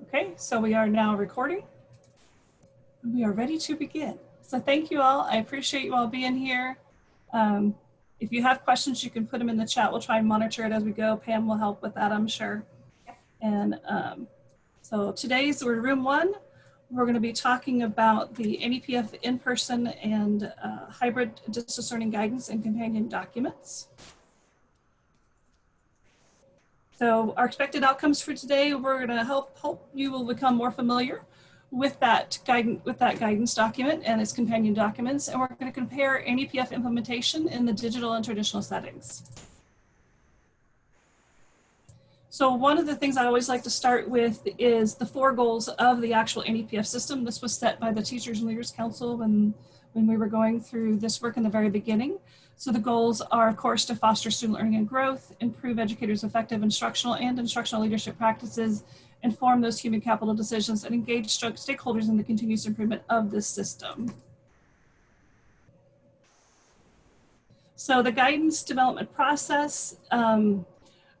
Okay, so we are now recording. We are ready to begin. So thank you all. I appreciate you all being here. If you have questions, you can put them in the chat. We'll try and monitor it as we go. Pam will help with that, I'm sure. And so today's we're room 1. We're going to be talking about the NEPF in-person and hybrid distance learning guidance and companion documents. So our expected outcomes for today, we're going to help you will become more familiar with that guidance document and its companion documents, and we're going to compare NEPF implementation in the digital and traditional settings. So one of the things I always like to start with is the 4 goals of the actual NEPF system. This was set by the Teachers and Leaders Council when we were going through this work in the very beginning. So the goals are, of course, to foster student learning and growth, improve educators' effective instructional and instructional leadership practices, inform those human capital decisions, and engage stakeholders in the continuous improvement of this system. So the guidance development process,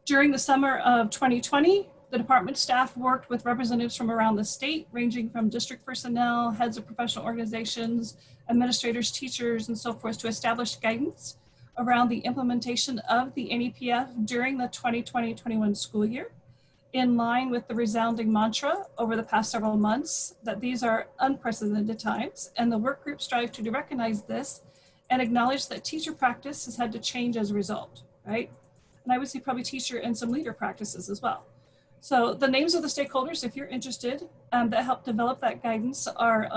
during the summer of 2020, the department staff worked with representatives from around the state, ranging from district personnel, heads of professional organizations, administrators, teachers, and so forth, to establish guidance around the implementation of the NEPF during the 2020-21 school year, in line with the resounding mantra over the past several months that these are unprecedented times, and the work group strive to recognize this and acknowledge that teacher practice has had to change as a result, right? And I would say probably teacher and some leader practices as well. So the names of the stakeholders, if you're interested, that help develop that guidance are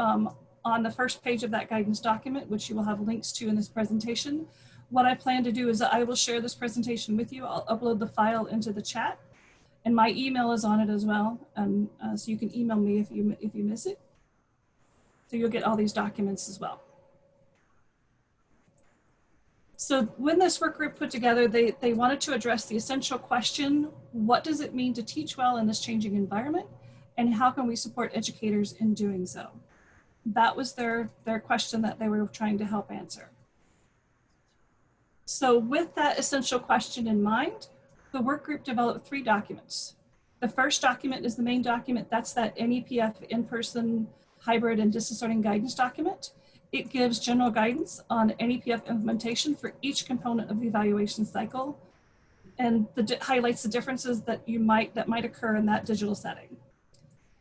on the first page of that guidance document, which you will have links to in this presentation. What I plan to do is I will share this presentation with you. I'll upload the file into the chat, and my email is on it as well. So you can email me if you miss it. So you'll get all these documents as well. So when this work group put together, they wanted to address the essential question, what does it mean to teach well in this changing environment? And how can we support educators in doing so? That was their question that they were trying to help answer. So with that essential question in mind, the work group developed 3 documents. The first document is the main document. That's that NEPF in-person, hybrid, and distance learning guidance document. It gives general guidance on NEPF implementation for each component of the evaluation cycle, and highlights the differences that might occur in that digital setting.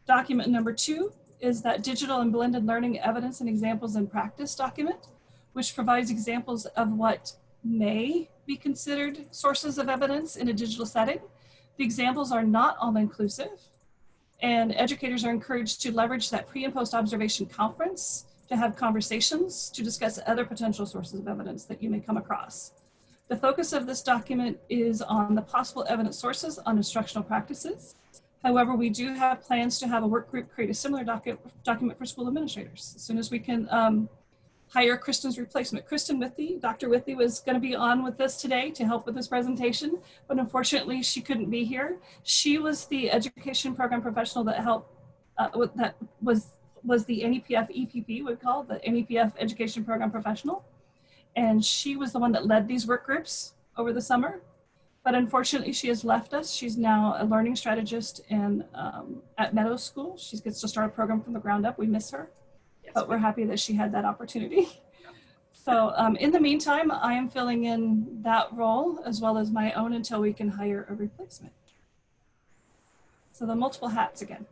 Document number 2 is that digital and blended learning evidence and examples in practice document, which provides examples of what may be considered sources of evidence in a digital setting. The examples are not all-inclusive, and educators are encouraged to leverage that pre- and post-observation conference to have conversations to discuss other potential sources of evidence that you may come across. The focus of this document is on the possible evidence sources on instructional practices. However, we do have plans to have a work group create a similar document for school administrators as soon as we can hire Kristen's replacement. Kristen Withy, Dr. Withy, was going to be on with us today to help with this presentation, but unfortunately she couldn't be here. She was the education program professional that helped, that was the NEPF EPP, we call the NEPF education program professional. And she was the one that led these work groups over the summer. But unfortunately, she has left us. She's now a learning strategist at Meadows School. She gets to start a program from the ground up. We miss her, but we're happy that she had that opportunity. So in the meantime, I am filling in that role as well as my own until we can hire a replacement. So the multiple hats again.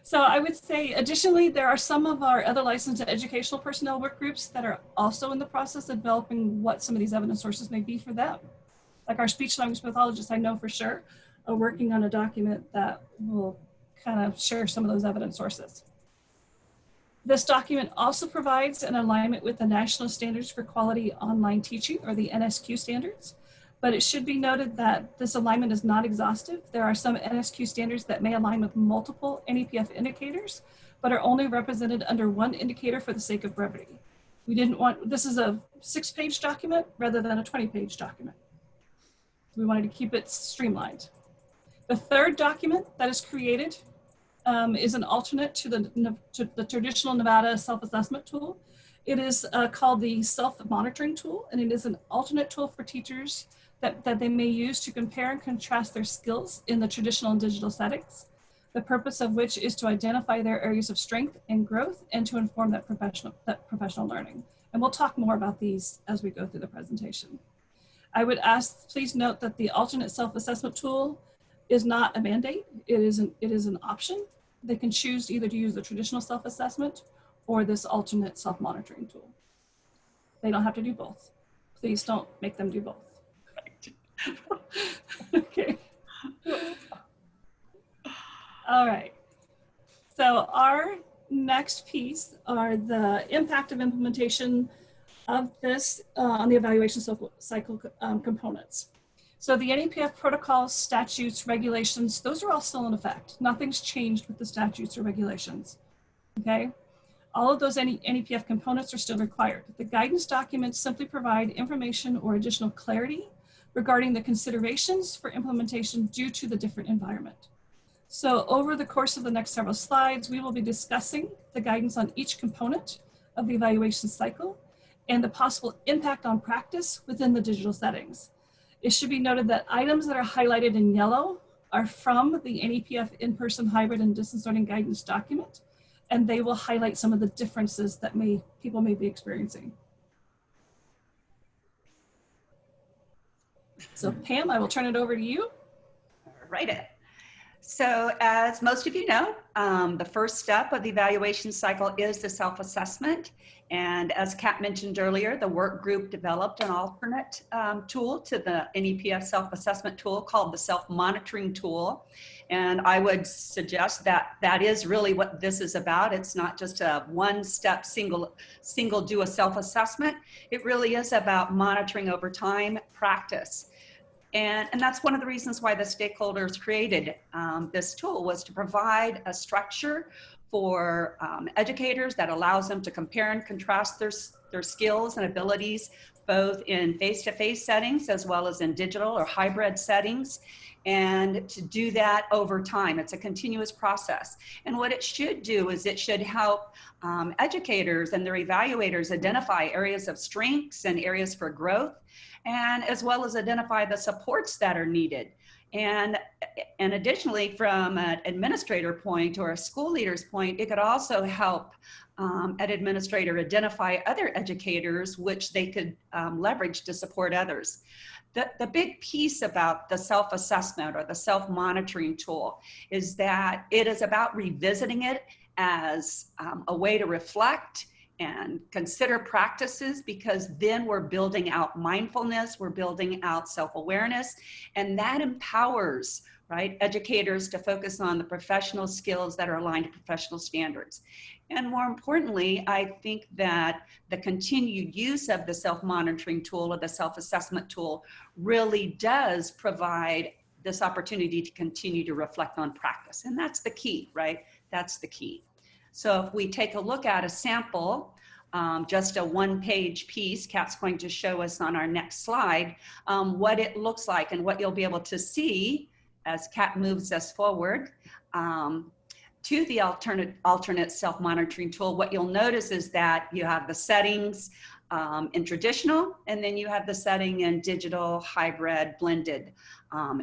So I would say, additionally, there are some of our other licensed educational personnel work groups that are also in the process of developing what some of these evidence sources may be for them. Like our speech language pathologists, I know for sure, are working on a document that will kind of share some of those evidence sources. This document also provides an alignment with the National Standards for Quality Online Teaching, or the NSQ standards. But it should be noted that this alignment is not exhaustive. There are some NSQ standards that may align with multiple NEPF indicators, but are only represented under one indicator for the sake of brevity. We didn't want, this is a 6-page document rather than a 20-page document. We wanted to keep it streamlined. The third document that is created is an alternate to the traditional Nevada self-assessment tool. It is called the self-monitoring tool, and it is an alternate tool for teachers that they may use to compare and contrast their skills in the traditional and digital settings. the purpose of which is to identify their areas of strength and growth and to inform that professional learning. And we'll talk more about these as we go through the presentation. I would ask, please note that the alternate self-assessment tool is not a mandate. It is an option. They can choose either to use the traditional self-assessment or this alternate self-monitoring tool. They don't have to do both. Please don't make them do both. Okay. All right. So our next piece are the impact of implementation of this on the evaluation cycle components. So the NEPF protocols, statutes, regulations, those are all still in effect. Nothing's changed with the statutes or regulations, okay? All of those NEPF components are still required. The guidance documents simply provide information or additional clarity regarding the considerations for implementation due to the different environment. So over the course of the next several slides, we will be discussing the guidance on each component of the evaluation cycle and the possible impact on practice within the digital settings. It should be noted that items that are highlighted in yellow are from the NEPF in-person hybrid and distance learning guidance document, and they will highlight some of the differences that people may be experiencing. So Pam, I will turn it over to you. Right. So as most of you know, the first step of the evaluation cycle is the self-assessment. And as Kat mentioned earlier, the work group developed an alternate tool to the NEPF self-assessment tool called the self-monitoring tool. And I would suggest that that is really what this is about. It's not just a one-step single do a self-assessment. It really is about monitoring over time practice. And that's one of the reasons why the stakeholders created this tool, was to provide a structure for educators that allows them to compare and contrast their skills and abilities, both in face-to-face settings as well as in digital or hybrid settings, and to do that over time. It's a continuous process. And what it should do is it should help educators and their evaluators identify areas of strengths and areas for growth, and as well as identify the supports that are needed. And additionally, from an administrator point or a school leader's point, it could also help an administrator identify other educators which they could leverage to support others. The big piece about the self-assessment or the self-monitoring tool is that it is about revisiting it as a way to reflect and consider practices, because then we're building out mindfulness, we're building out self-awareness, and that empowers, right, educators to focus on the professional skills that are aligned to professional standards. And more importantly, I think that the continued use of the self-monitoring tool or the self-assessment tool really does provide this opportunity to continue to reflect on practice. And that's the key, right? That's the key. So if we take a look at a sample, just a one-page piece, Kat's going to show us on our next slide what it looks like and what you'll be able to see as Kat moves us forward to the alternate self-monitoring tool. What you'll notice is that you have the settings in traditional, and then you have the setting in digital, hybrid, blended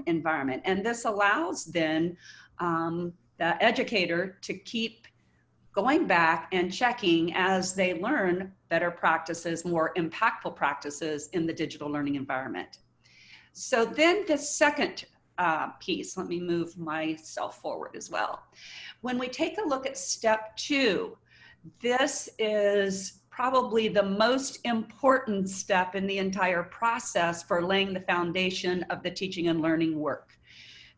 environment. And this allows then the educator to keep going back and checking as they learn better practices, more impactful practices in the digital learning environment. So then the second piece, let me move myself forward as well. When we take a look at step 2, this is probably the most important step in the entire process for laying the foundation of the teaching and learning work,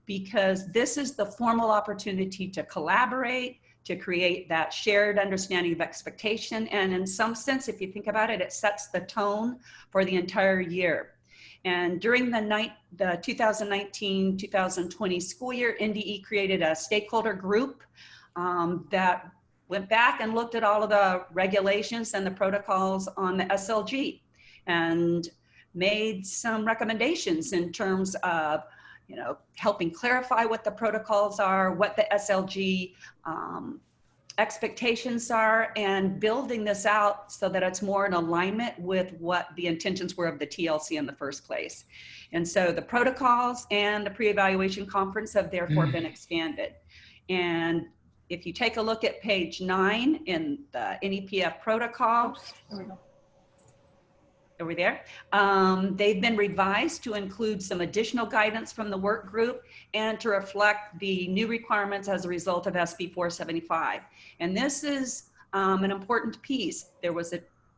because this is the formal opportunity to collaborate, to create that shared understanding of expectation. And in some sense, if you think about it, it sets the tone for the entire year. And during the 2019-2020 school year, NDE created a stakeholder group that went back and looked at all of the regulations and the protocols on the SLG and made some recommendations in terms of, you know, helping clarify what the protocols are, what the SLG expectations are, and building this out so that it's more in alignment with what the intentions were of the TLC in the first place. And so the protocols and the pre-evaluation conference have therefore been expanded. And if you take a look at page 9 in the NEPF protocol, Oops, there we go. over there, they've been revised to include some additional guidance from the work group and to reflect the new requirements as a result of SB 475. And this is an important piece.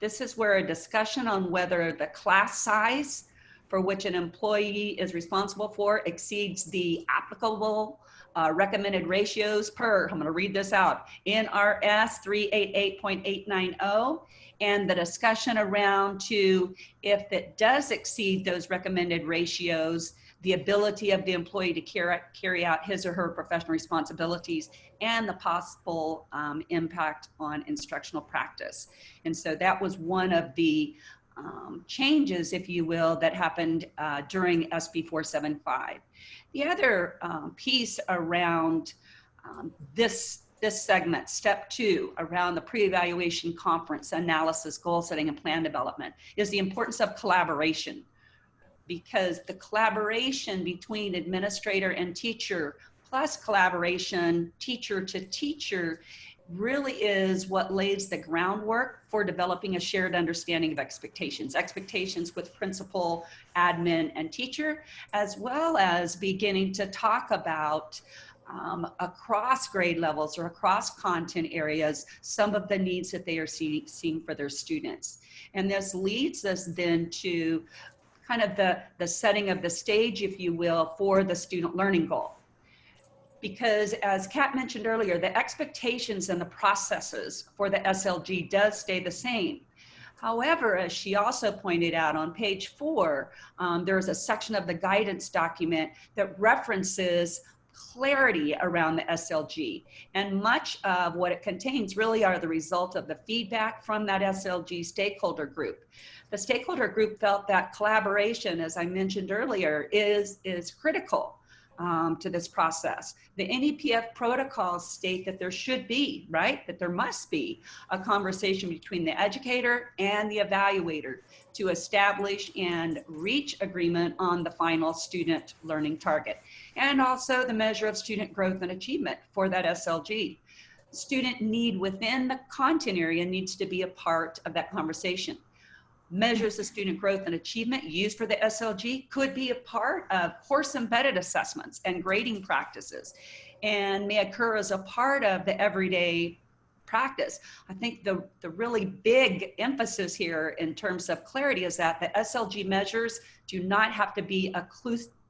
This is where a discussion on whether the class size for which an employee is responsible for exceeds the applicable recommended ratios per, I'm going to read this out, NRS 388.890, and the discussion around to if it does exceed those recommended ratios, the ability of the employee to carry out his or her professional responsibilities and the possible impact on instructional practice. And so that was one of the changes, if you will, that happened during SB 475. The other piece around this segment, step 2, around the pre-evaluation conference analysis, goal setting, and plan development, is the importance of collaboration, because the collaboration between administrator and teacher, plus collaboration teacher to teacher, really is what lays the groundwork for developing a shared understanding of expectations with principal, admin, and teacher, as well as beginning to talk about across grade levels or across content areas, some of the needs that they are seeing for their students. And this leads us then to kind of the setting of the stage, if you will, for the student learning goal. Because as Kat mentioned earlier, the expectations and the processes for the SLG does stay the same. However, as she also pointed out on page 4, there's a section of the guidance document that references clarity around the SLG. And much of what it contains really are the result of the feedback from that SLG stakeholder group. The stakeholder group felt that collaboration, as I mentioned earlier, is critical to this process. The NEPF protocols state that there should be, right, that there must be a conversation between the educator and the evaluator to establish and reach agreement on the final student learning target, and also the measure of student growth and achievement for that SLG. Student need within the content area needs to be a part of that conversation. Measures of student growth and achievement used for the SLG could be a part of course embedded assessments and grading practices, and may occur as a part of the everyday practice. I think the really big emphasis here in terms of clarity is that the SLG measures do not have to be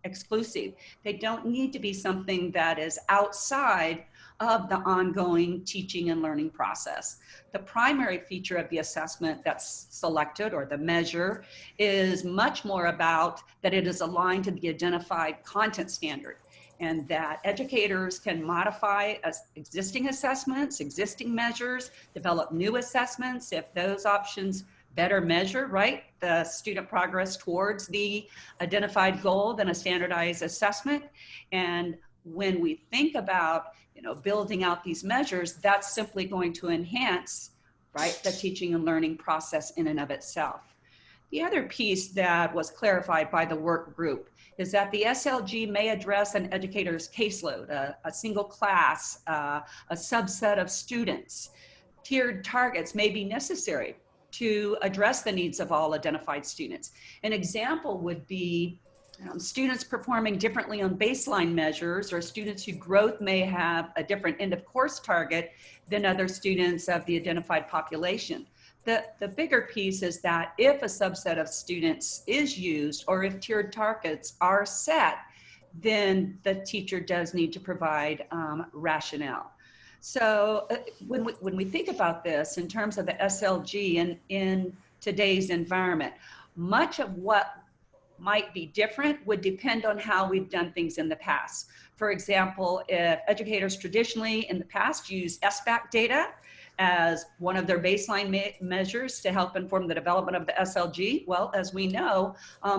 exclusive. They don't need to be something that is outside of the ongoing teaching and learning process. The primary feature of the assessment that's selected, or the measure, is much more about that it is aligned to the identified content standard, and that educators can modify existing assessments, existing measures, develop new assessments if those options better measure, right, the student progress towards the identified goal than a standardized assessment. And when we think about, building out these measures, that's simply going to enhance, right, the teaching and learning process in and of itself. The other piece that was clarified by the work group is that the SLG may address an educator's caseload, a single class, a subset of students. Tiered targets may be necessary to address the needs of all identified students. An example would be students performing differently on baseline measures, or students whose growth may have a different end of course target than other students of the identified population. The bigger piece is that if a subset of students is used, or if tiered targets are set, then the teacher does need to provide rationale. So when we think about this in terms of the SLG in today's environment, much of what might be different would depend on how we've done things in the past. For example, if educators traditionally in the past use SBAC data as one of their baseline measures to help inform the development of the SLG, well, as we know,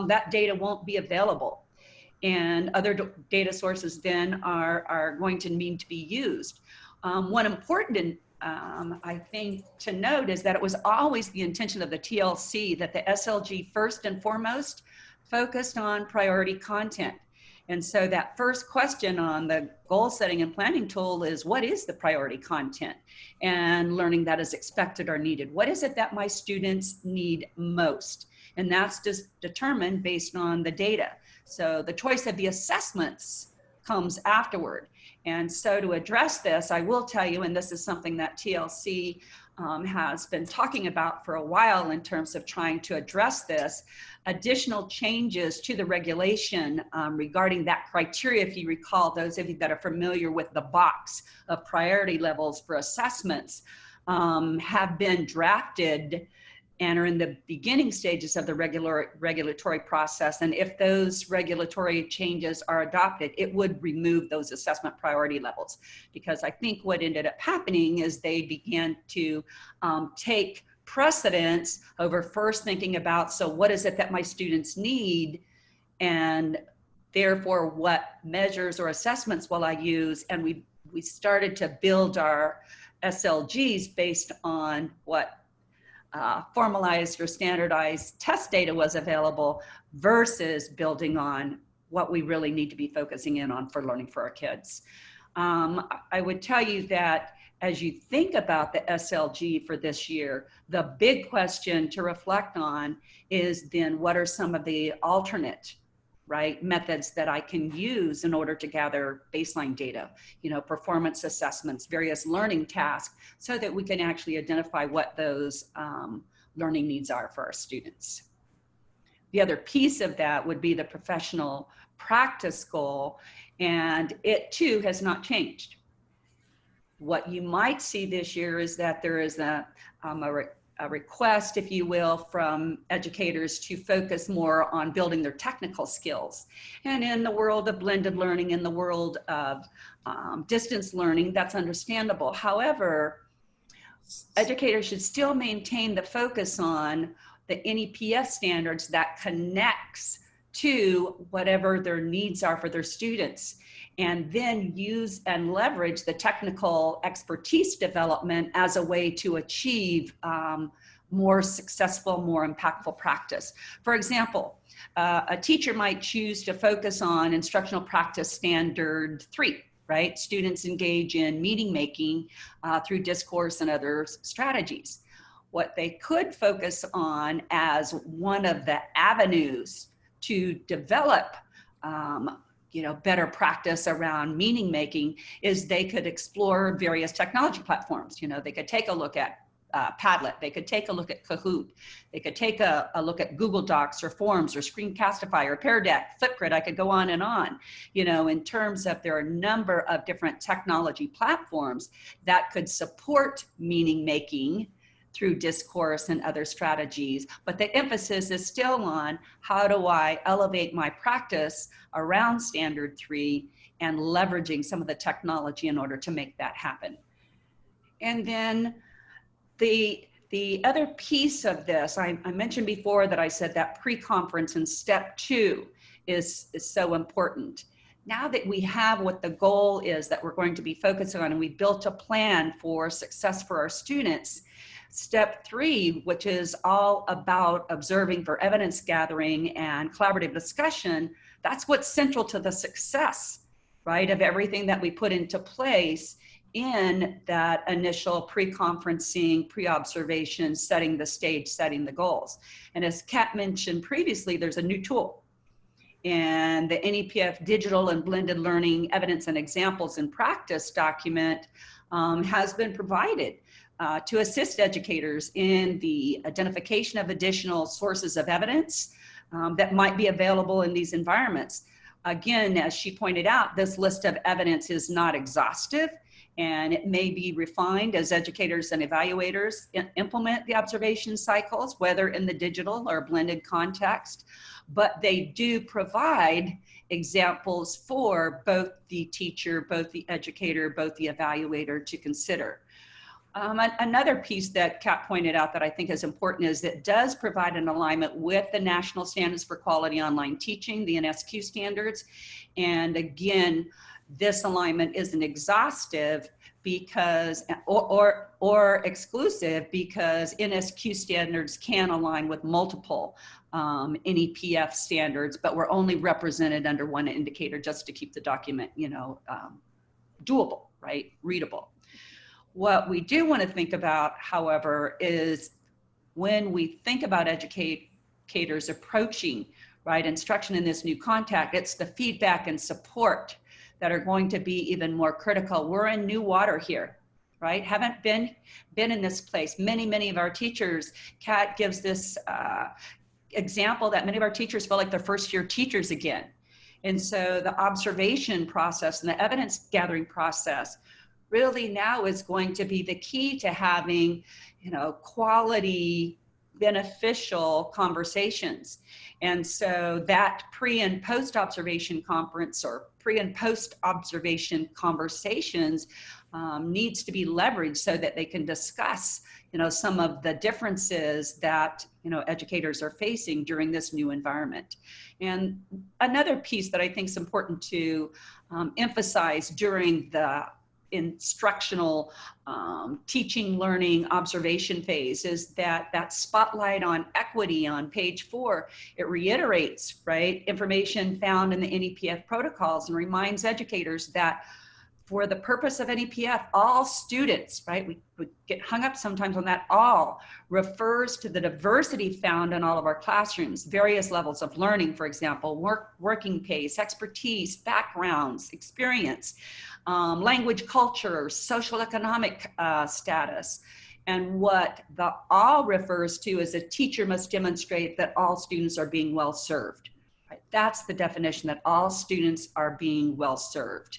that data won't be available. And other data sources then are going to need to be used. One important I think to note is that it was always the intention of the TLC that the SLG first and foremost focused on priority content. And so that first question on the goal setting and planning tool is, what is the priority content and learning that is expected or needed? What is it that my students need most? And that's just determined based on the data. So the choice of the assessments comes afterward. And so to address this, I will tell you, and this is something that TLC has been talking about for a while in terms of trying to address this, additional changes to the regulation regarding that criteria. If you recall, those of you that are familiar with the box of priority levels for assessments have been drafted and are in the beginning stages of the regulatory process. And if those regulatory changes are adopted, it would remove those assessment priority levels. Because I think what ended up happening is they began to take precedence over first thinking about, so what is it that my students need? And therefore, what measures or assessments will I use? And we started to build our SLGs based on what formalized or standardized test data was available versus building on what we really need to be focusing in on for learning for our kids. I would tell you that as you think about the SLG for this year, the big question to reflect on is then what are some of the alternate methods that I can use in order to gather baseline data, performance assessments, various learning tasks, so that we can actually identify what those learning needs are for our students. The other piece of that would be the professional practice goal, and it too has not changed. What you might see this year is that there is a request, if you will, from educators to focus more on building their technical skills. And in the world of blended learning, in the world of distance learning, that's understandable. However, educators should still maintain the focus on the NEPF standards that connects to whatever their needs are for their students, and then use and leverage the technical expertise development as a way to achieve more successful, more impactful practice. For example, a teacher might choose to focus on instructional practice standard 3, right? Students engage in meaning making through discourse and other strategies. What they could focus on as one of the avenues to develop better practice around meaning making is they could explore various technology platforms. They could take a look at Padlet, they could take a look at Kahoot, they could take a look at Google Docs or Forms or Screencastify or Pear Deck, Flipgrid. I could go on and on, in terms of there are a number of different technology platforms that could support meaning making through discourse and other strategies. But the emphasis is still on how do I elevate my practice around standard 3 and leveraging some of the technology in order to make that happen. And then the other piece of this, I mentioned before that I said that pre-conference in step 2 is so important. Now that we have what the goal is that we're going to be focusing on, and we built a plan for success for our students, step 3, which is all about observing for evidence gathering and collaborative discussion, that's what's central to the success, right, of everything that we put into place in that initial pre-conferencing, pre-observation, setting the stage, setting the goals. And as Kat mentioned previously, there's a new tool. And the NEPF Digital and Blended Learning Evidence and Examples in Practice document has been provided to assist educators in the identification of additional sources of evidence that might be available in these environments. Again, as she pointed out, this list of evidence is not exhaustive, and it may be refined as educators and evaluators implement the observation cycles, whether in the digital or blended context, but they do provide examples for both the teacher, both the educator, both the evaluator to consider. Another piece that Kat pointed out that I think is important is that it does provide an alignment with the National Standards for Quality Online Teaching, the NSQ standards. And again, this alignment isn't exhaustive because, or exclusive, because NSQ standards can align with multiple NEPF standards, but we're only represented under one indicator just to keep the document, doable, right? Readable. What we do want to think about, however, is when we think about educators approaching, right, instruction in this new contact, it's the feedback and support that are going to be even more critical. We're in new water here, right? Haven't been in this place. Many of our teachers, Kat gives this example that many of our teachers feel like they're first year teachers again. And so the observation process and the evidence gathering process really now is going to be the key to having, quality, beneficial conversations. And so that pre and post observation conference, or pre and post observation conversations, needs to be leveraged so that they can discuss, some of the differences that, educators are facing during this new environment. And another piece that I think is important to emphasize during the instructional teaching, learning, observation phase is that spotlight on equity on page 4, it reiterates, right, information found in the NEPF protocols and reminds educators that for the purpose of NEPF, all students, right, we get hung up sometimes on that, all refers to the diversity found in all of our classrooms, various levels of learning, for example, working pace, expertise, backgrounds, experience, language, culture, social economic status. And what the all refers to is a teacher must demonstrate that all students are being well served. Right? That's the definition, that all students are being well served.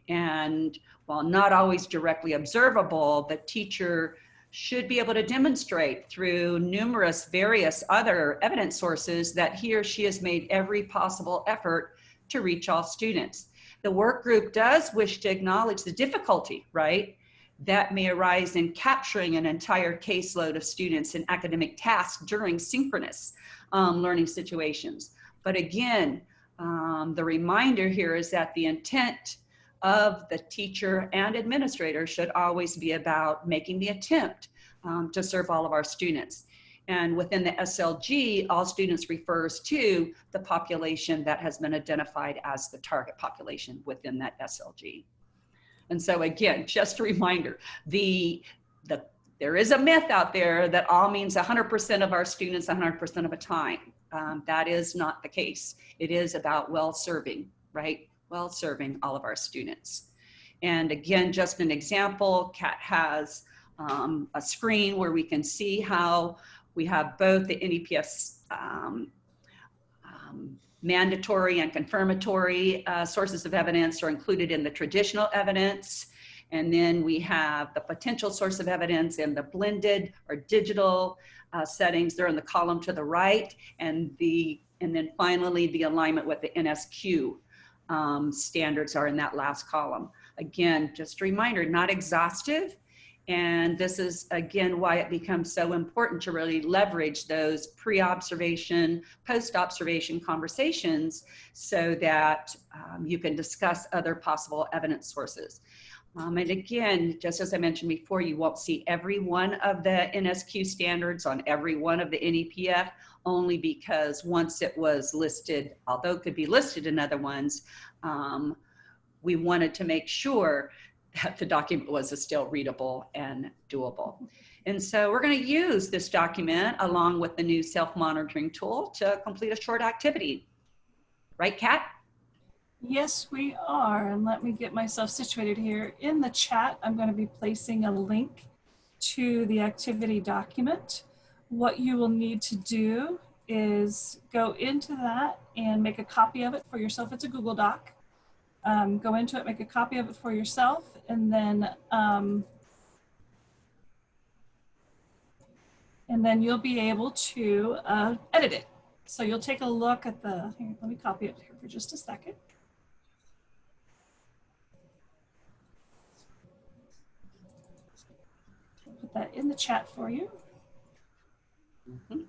And while not always directly observable, the teacher should be able to demonstrate through numerous various other evidence sources that he or she has made every possible effort to reach all students. The work group does wish to acknowledge the difficulty, right, that may arise in capturing an entire caseload of students in academic tasks during synchronous learning situations. But again, the reminder here is that the intent of the teacher and administrator should always be about making the attempt to serve all of our students. And within the SLG, all students refers to the population that has been identified as the target population within that SLG. And so again, just a reminder, there is a myth out there that all means 100% of our students 100% of the time. That is not the case. It is about well-serving, right? Well-serving all of our students. And again, just an example, Kat has a screen where we can see how we have both the NEPF mandatory and confirmatory sources of evidence are included in the traditional evidence. And then we have the potential source of evidence in the blended or digital settings. They're in the column to the right. And then finally, the alignment with the NSQ standards are in that last column. Again, just a reminder, not exhaustive. And this is, again, why it becomes so important to really leverage those pre-observation, post-observation conversations so that you can discuss other possible evidence sources. And again, just as I mentioned before, you won't see every one of the NSQ standards on every one of the NEPF, only because once it was listed, although it could be listed in other ones, we wanted to make sure that the document was still readable and doable. And so we're going to use this document along with the new self-monitoring tool to complete a short activity. Right, Kat? Yes, we are. And let me get myself situated here. In the chat, I'm going to be placing a link to the activity document. What you will need to do is go into that and make a copy of it for yourself. It's a Google Doc. Go into it, make a copy of it for yourself, and then you'll be able to edit it. So you'll take a look at the, here, let me copy it here for just a second. I'll put that in the chat for you. Mm-hmm.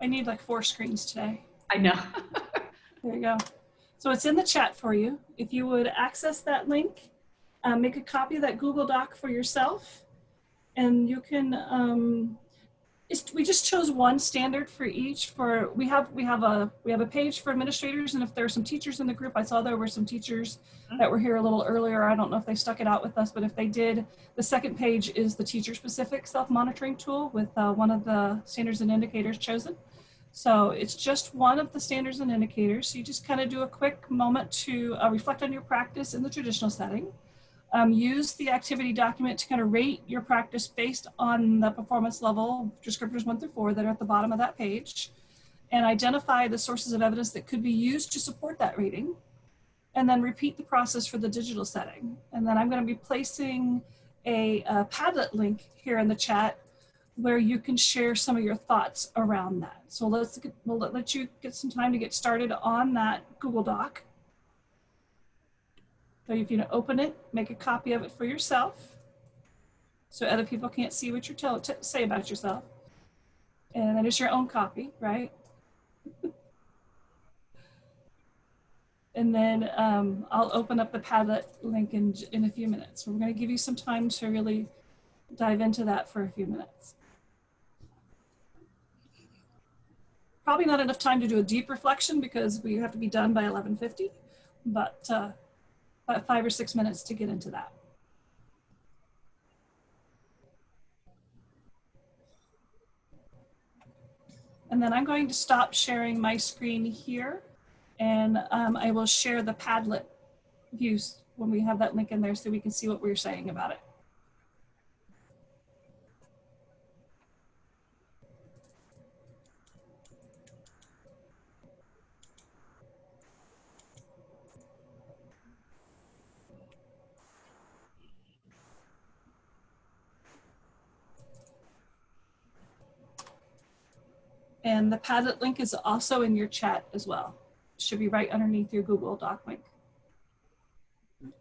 I need like 4 screens today. I know. There you go. So it's in the chat for you. If you would access that link, make a copy of that Google Doc for yourself, and you can. We just chose one standard for each. We have a page for administrators, and if there are some teachers in the group, I saw there were some teachers that were here a little earlier. I don't know if they stuck it out with us, but if they did, the second page is the teacher-specific self-monitoring tool with one of the standards and indicators chosen. So it's just one of the standards and indicators. So you just kind of do a quick moment to reflect on your practice in the traditional setting. Use the activity document to kind of rate your practice based on the performance level, descriptors 1 through 4 that are at the bottom of that page, and identify the sources of evidence that could be used to support that rating, and then repeat the process for the digital setting. And then I'm going to be placing a Padlet link here in the chat where you can share some of your thoughts around that. So we'll let you get some time to get started on that Google Doc. So if you open it, make a copy of it for yourself so other people can't see what you're say about yourself. And then it's your own copy, right? And then I'll open up the Padlet link in a few minutes. We're going to give you some time to really dive into that for a few minutes. Probably not enough time to do a deep reflection because we have to be done by 11:50, but about 5 or 6 minutes to get into that. And then I'm going to stop sharing my screen here, and I will share the Padlet views when we have that link in there so we can see what we're saying about it. And the Padlet link is also in your chat as well. It should be right underneath your Google Doc link. And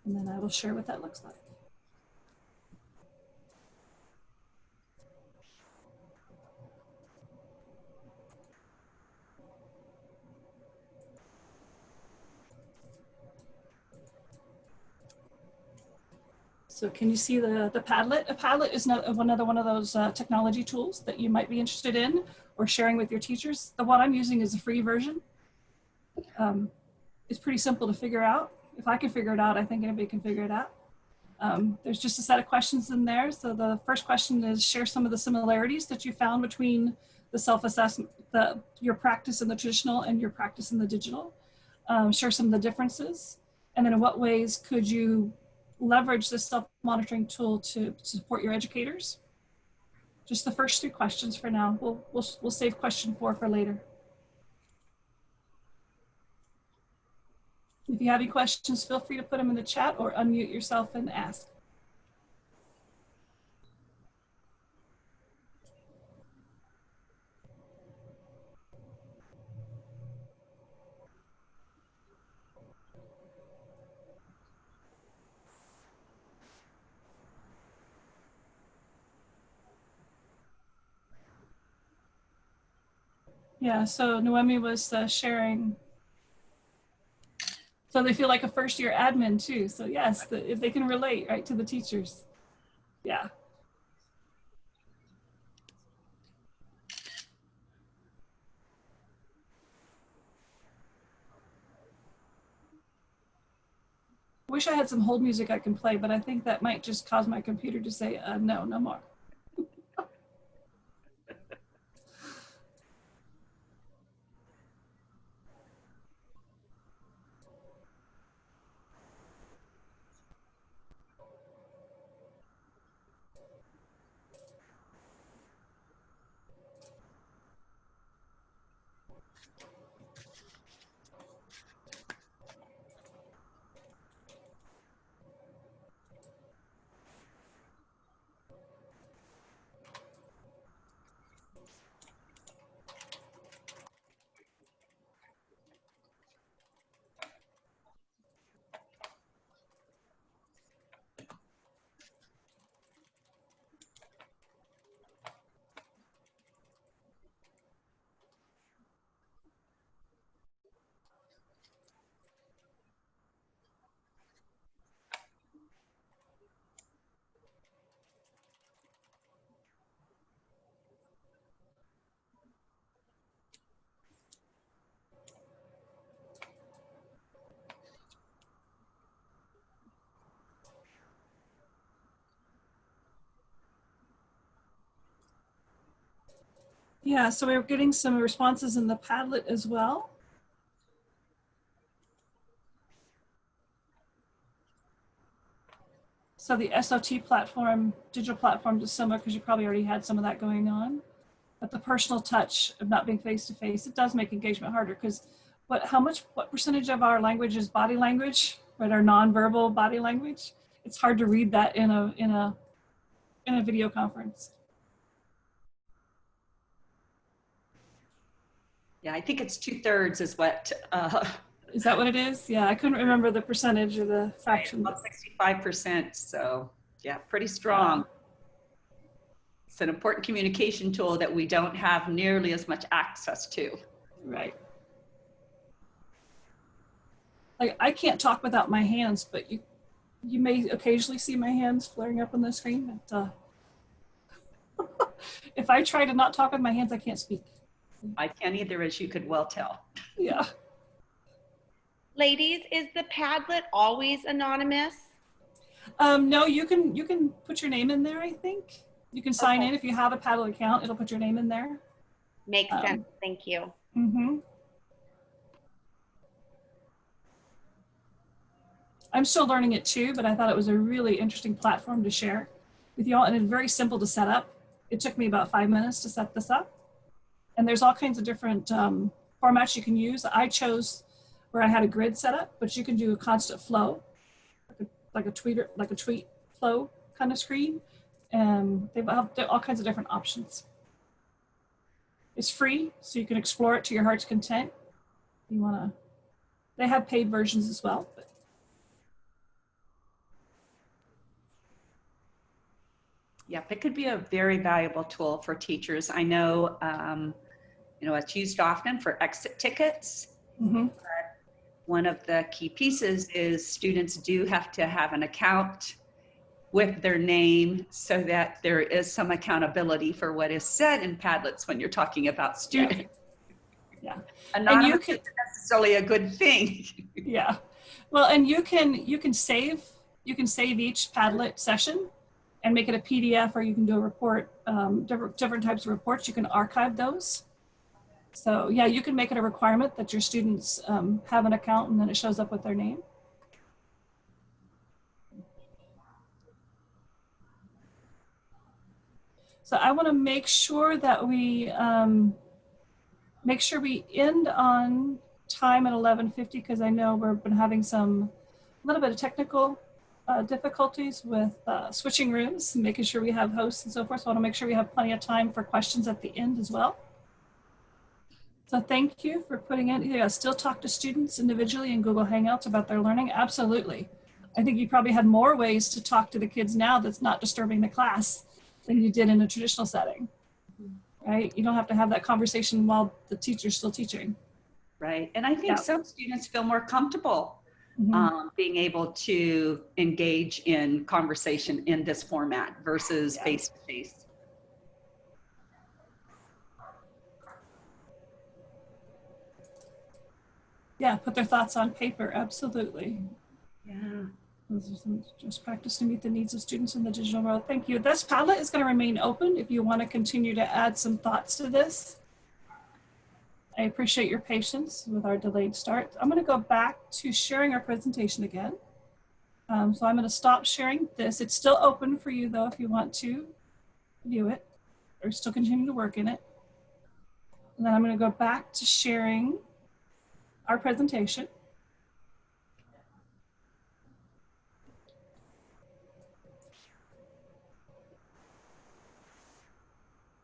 then I will share what that looks like. So can you see the Padlet? A Padlet is another one of those technology tools that you might be interested in or sharing with your teachers. The one I'm using is a free version. It's pretty simple to figure out. If I can figure it out, I think anybody can figure it out. There's just a set of questions in there. So the first question is share some of the similarities that you found between the self-assessment, your practice in the traditional and your practice in the digital. Share some of the differences. And then in what ways could you leverage this self-monitoring tool to support your educators? Just the first 3 questions for now. We'll save question 4 for later. If you have any questions, feel free to put them in the chat or unmute yourself and ask. Yeah, so Noemi was sharing. So they feel like a first-year admin too. So yes, if they can relate, right, to the teachers. Yeah. Wish I had some hold music I can play, but I think that might just cause my computer to say, no, no more. Yeah, so we're getting some responses in the Padlet as well. So the SOT platform, digital platform is similar because you probably already had some of that going on. But the personal touch of not being face-to-face, it does make engagement harder because what percentage of our language is body language, right? Our nonverbal body language. It's hard to read that in a video conference. Yeah, I think it's 2/3 is what. Is that what it is? Yeah, I couldn't remember the percentage or the fraction. About 65%. So yeah, pretty strong. It's an important communication tool that we don't have nearly as much access to. Right. Like I can't talk without my hands, but you may occasionally see my hands flaring up on the screen. But, if I try to not talk with my hands, I can't speak. I can't either, as you could well tell. Yeah. Ladies, is the Padlet always anonymous? No, you can put your name in there, I think. You can sign in if you have a Padlet account, it'll put your name in there. Makes sense. Thank you. Mm-hmm. I'm still learning it too, but I thought it was a really interesting platform to share with y'all, and it's very simple to set up. It took me about 5 minutes to set this up. And there's all kinds of different formats you can use. I chose where I had a grid set up, but you can do a constant flow, like a tweet flow kind of screen. And they've all kinds of different options. It's free, so you can explore it to your heart's content. You wanna, they have paid versions as well. But. Yeah, it could be a very valuable tool for teachers. I know, it's used often for exit tickets. Mm-hmm. One of the key pieces is students do have to have an account with their name so that there is some accountability for what is said in Padlets when you're talking about students. Yeah. Anonymous isn't necessarily a good thing. Yeah. Well, and you can save each Padlet session and make it a PDF, or you can do a report, different types of reports. You can archive those. So yeah, you can make it a requirement that your students have an account, and then it shows up with their name. So I want to make sure that we end on time at 11:50 because I know we've been having a little bit of technical difficulties with switching rooms, making sure we have hosts and so forth. So I want to make sure we have plenty of time for questions at the end as well. So thank you for putting in. Yeah, still talk to students individually in Google Hangouts about their learning. Absolutely. I think you probably had more ways to talk to the kids now that's not disturbing the class than you did in a traditional setting, right? You don't have to have that conversation while the teacher's still teaching. Right, and I think some students feel more comfortable being able to engage in conversation in this format versus face-to-face. Yeah, put their thoughts on paper, absolutely. Yeah. Just practice to meet the needs of students in the digital world. Thank you. This Padlet is going to remain open if you want to continue to add some thoughts to this. I appreciate your patience with our delayed start. I'm going to go back to sharing our presentation again. So I'm going to stop sharing this. It's still open for you though if you want to view it or still continue to work in it. And then I'm going to go back to sharing our presentation.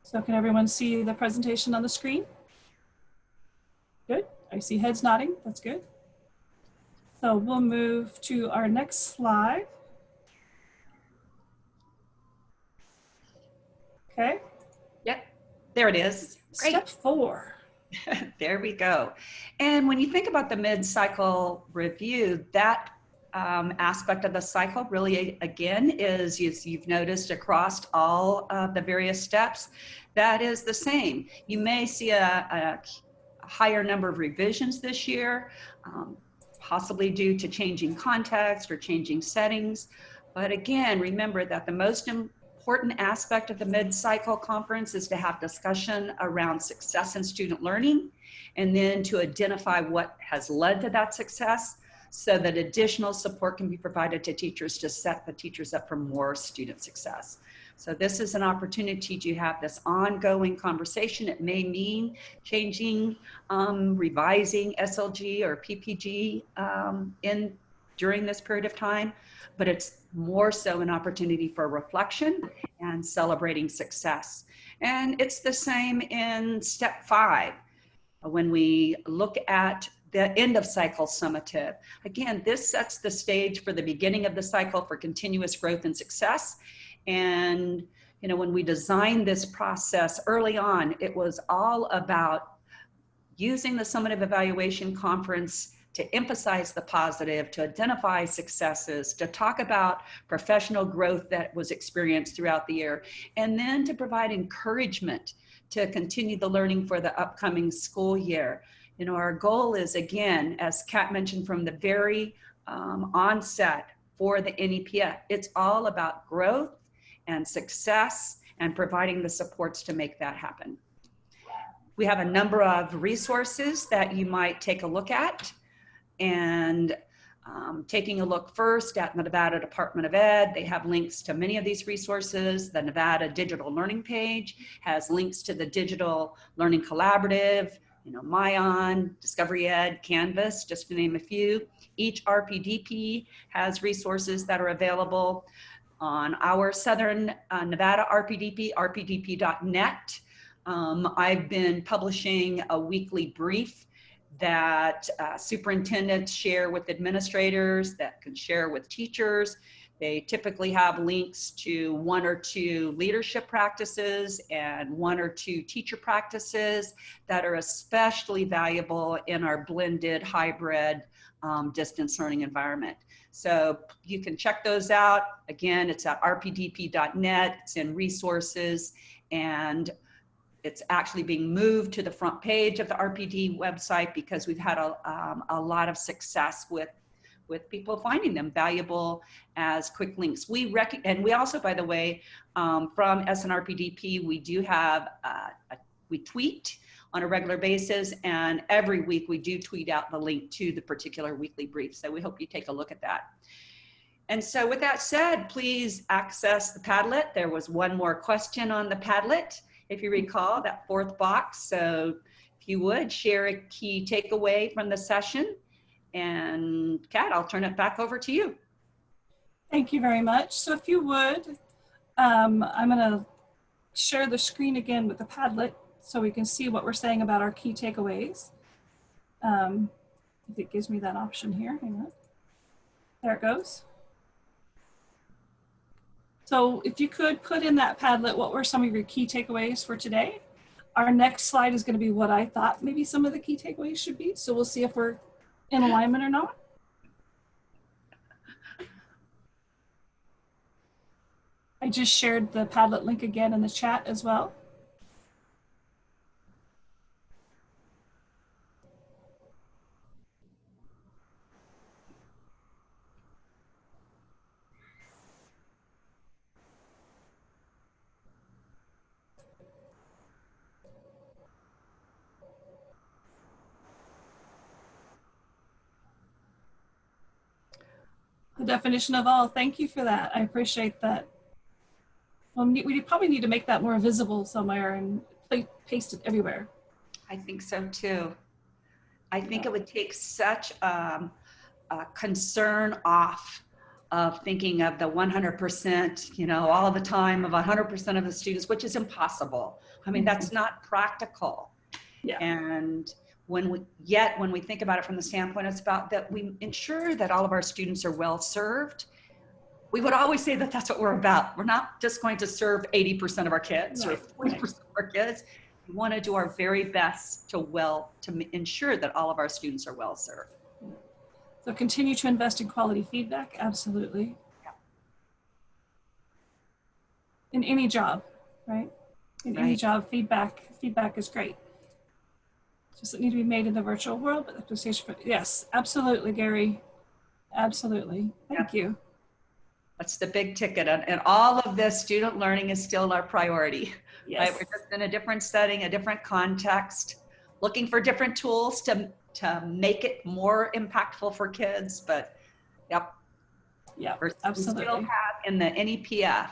So can everyone see the presentation on the screen? Good. I see heads nodding. That's good. So we'll move to our next slide. Okay. Yep. There it is. Great. Step 4. There we go. And when you think about the mid-cycle review, that aspect of the cycle really, again, is you've noticed across all of the various steps, that is the same. You may see a higher number of revisions this year, possibly due to changing context or changing settings. But again, remember that the most important important aspect of the mid-cycle conference is to have discussion around success in student learning, and then to identify what has led to that success so that additional support can be provided to teachers to set the teachers up for more student success. So this is an opportunity to have this ongoing conversation. It may mean changing, revising SLG or PPG during this period of time, but it's more so an opportunity for reflection and celebrating success. And it's the same in step 5. When we look at the end of cycle summative, again, this sets the stage for the beginning of the cycle for continuous growth and success. And, you know, when we designed this process early on, it was all about using the summative evaluation conference to emphasize the positive, to identify successes, to talk about professional growth that was experienced throughout the year, and then to provide encouragement to continue the learning for the upcoming school year. You know, our goal is, again, as Kat mentioned from the very onset for the NEPF, it's all about growth and success and providing the supports to make that happen. We have a number of resources that you might take a look at, and taking a look first at the Nevada Department of Ed, they have links to many of these resources. The Nevada Digital Learning page has links to the Digital Learning Collaborative, you know, Myon, Discovery Ed, Canvas, just to name a few. Each RPDP has resources that are available on our Southern Nevada RPDP, rpdp.net. I've been publishing a weekly brief that superintendents share with administrators, that can share with teachers. They typically have links to 1 or 2 leadership practices and 1 or 2 teacher practices that are especially valuable in our blended hybrid distance learning environment. So you can check those out. Again, it's at rpdp.net, it's in resources, and it's actually being moved to the front page of the RPD website because we've had a lot of success with people finding them valuable as quick links. And we also, by the way, from SNRPDP, we do have, we tweet on a regular basis, and every week we do tweet out the link to the particular weekly brief. So we hope you take a look at that. And so with that said, please access the Padlet. There was one more question on the Padlet, if you recall, that 4th box. So if you would, share a key takeaway from the session. And Kat, I'll turn it back over to you. Thank you very much. So if you would, I'm going to share the screen again with the Padlet so we can see what we're saying about our key takeaways. If it gives me that option here, hang on. There it goes. So if you could put in that Padlet, what were some of your key takeaways for today? Our next slide is going to be what I thought maybe some of the key takeaways should be. So we'll see if we're in alignment or not. I just shared the Padlet link again in the chat as well. The definition of all, thank you for that. I appreciate that. Well, we probably need to make that more visible somewhere and paste it everywhere. I think so too. I think it would take such a concern off of thinking of the 100%, you know, all the time of 100% of the students, which is impossible. I mean, that's not practical. Yeah. And when we think about it from the standpoint, it's about that we ensure that all of our students are well served. We would always say that that's what we're about. We're not just going to serve 80% of our kids or 40% of our kids. We want to do our very best to ensure that all of our students are well served. So continue to invest in quality feedback, absolutely. Yeah. In any job, right? In any job, feedback is great. Does it need to be made in the virtual world? But yes, absolutely, Gary. Absolutely. Thank you. That's the big ticket. And all of this student learning is still our priority. Yes. Right? We're just in a different setting, a different context, looking for different tools to make it more impactful for kids. But yep. Yeah, We absolutely. still have in the NEPF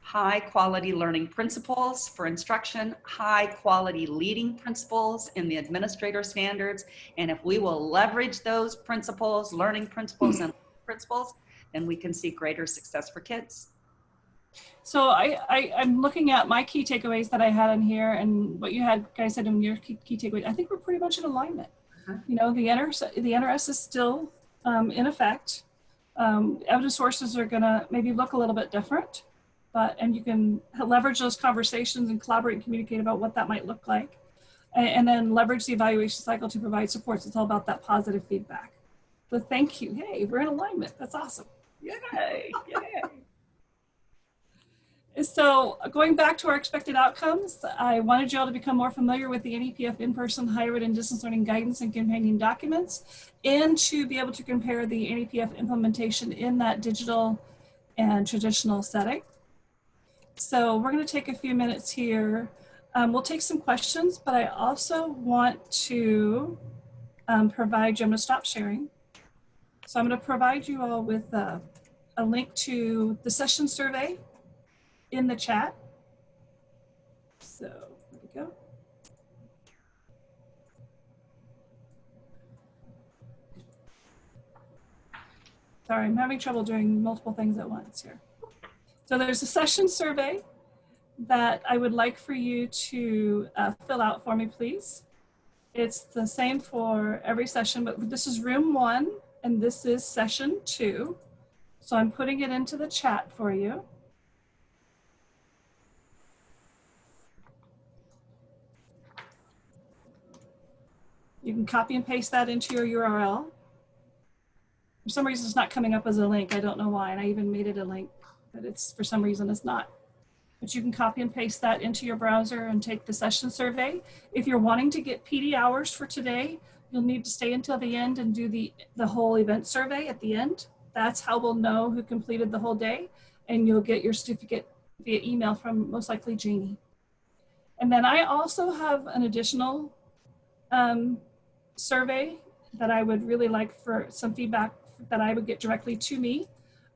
high quality learning principles for instruction, high quality leading principles in the administrator standards. And if we will leverage those principles, learning principles and principles, then we can see greater success for kids. So I'm looking at my key takeaways that I had in here and what you had guys said in your key takeaways. I think we're pretty much in alignment. You know, the NRS is still in effect. Evidence sources are gonna maybe look a little bit different, and you can leverage those conversations and collaborate and communicate about what that might look like. And then leverage the evaluation cycle to provide supports. It's all about that positive feedback. So thank you. Hey, we're in alignment. That's awesome. Yay, yay. So going back to our expected outcomes, I wanted you all to become more familiar with the NEPF in-person, hybrid, and distance learning guidance and companion documents, and to be able to compare the NEPF implementation in that digital and traditional setting. So we're going to take a few minutes here. We'll take some questions, but I also want to provide you, I'm going to stop sharing. So I'm going to provide you all with a link to the session survey in the chat. So there we go. Sorry, I'm having trouble doing multiple things at once here. So there's a session survey that I would like for you to fill out for me, please. It's the same for every session, but this is room 1 and this is session 2. So I'm putting it into the chat for you. You can copy and paste that into your URL. For some reason, it's not coming up as a link. I don't know why, and I even made it a link, but it's for some reason it's not. But you can copy and paste that into your browser and take the session survey. If you're wanting to get PD hours for today, you'll need to stay until the end and do the whole event survey at the end. That's how we'll know who completed the whole day, and you'll get your certificate via email from most likely Jeannie. And then I also have an additional survey that I would really like for some feedback that I would get directly to me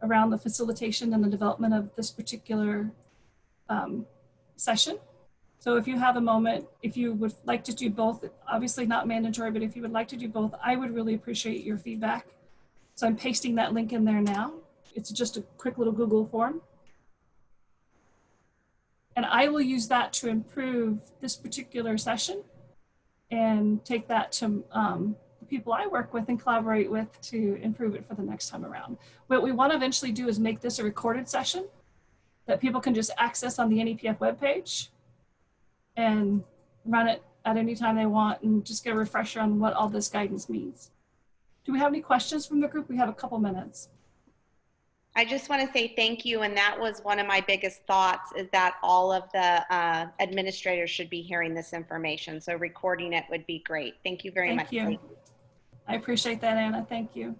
around the facilitation and the development of this particular session. So if you have a moment, if you would like to do both, obviously not mandatory, but if you would like to do both, I would really appreciate your feedback. So I'm pasting that link in there now. It's just a quick little Google form. And I will use that to improve this particular session and take that to the people I work with and collaborate with to improve it for the next time around. What we want to eventually do is make this a recorded session that people can just access on the NEPF webpage and run it at any time they want and just get a refresher on what all this guidance means. Do we have any questions from the group? We have a couple minutes. I just want to say thank you, and that was one of my biggest thoughts, is that all of the administrators should be hearing this information. So recording it would be great. Thank you very much. Thank you. I appreciate that, Anna. Thank you.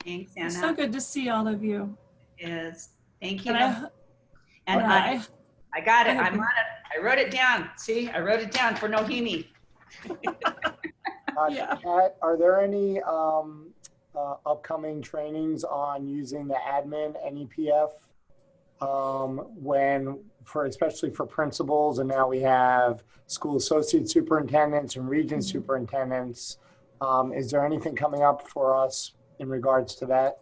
Thanks, Anna. It's so good to see all of you. It is. Thank you. And I got it. I'm on it. I wrote it down. See, I wrote it down for Nohimi. Yeah. Kat, are there any upcoming trainings on using the admin NEPF especially for principals, and now we have school associate superintendents and region superintendents? Is there anything coming up for us in regards to that?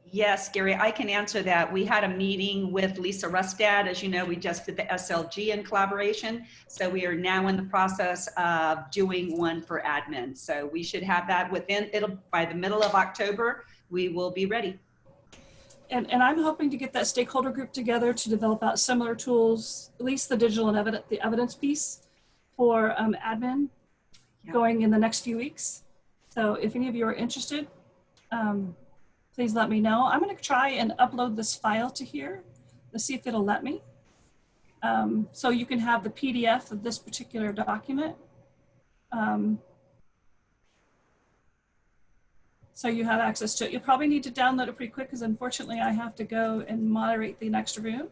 Yes, Gary, I can answer that. We had a meeting with Lisa Rustad. As you know, we just did the SLG in collaboration. So we are now in the process of doing one for admin. So we should have that by the middle of October, we will be ready. And I'm hoping to get that stakeholder group together to develop out similar tools, at least the digital and the evidence piece for admin going in the next few weeks. So if any of you are interested, please let me know. I'm going to try and upload this file to here. Let's see if it'll let me. So you can have the PDF of this particular document. So you have access to it. You'll probably need to download it pretty quick because unfortunately I have to go and moderate the next room.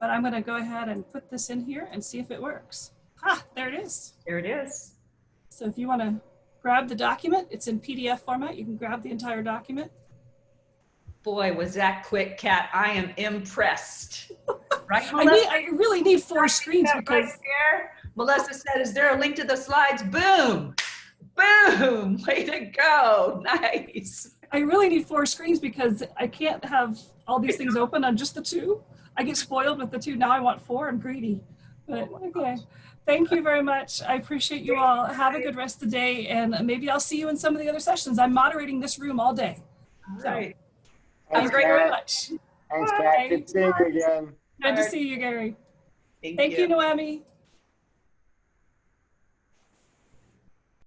But I'm going to go ahead and put this in here and see if it works. Ah, there it is. There it is. So if you want to grab the document, it's in PDF format. You can grab the entire document. Boy, was that quick, Kat. I am impressed. Right, Melissa? I really need 4 screens because Right there. Melissa said, is there a link to the slides? Boom. Boom. Way to go. Nice. I really need 4 screens because I can't have all these things open on just the 2. I get spoiled with the 2. Now I want 4. I'm greedy. But okay. Thank you very much. I appreciate you all. Have a good rest of the day. And maybe I'll see you in some of the other sessions. I'm moderating this room all day. All right. Thank you very much. Thanks, Kat. Good seeing you again. Good to see you, Gary. Thank Thank you, Noemi.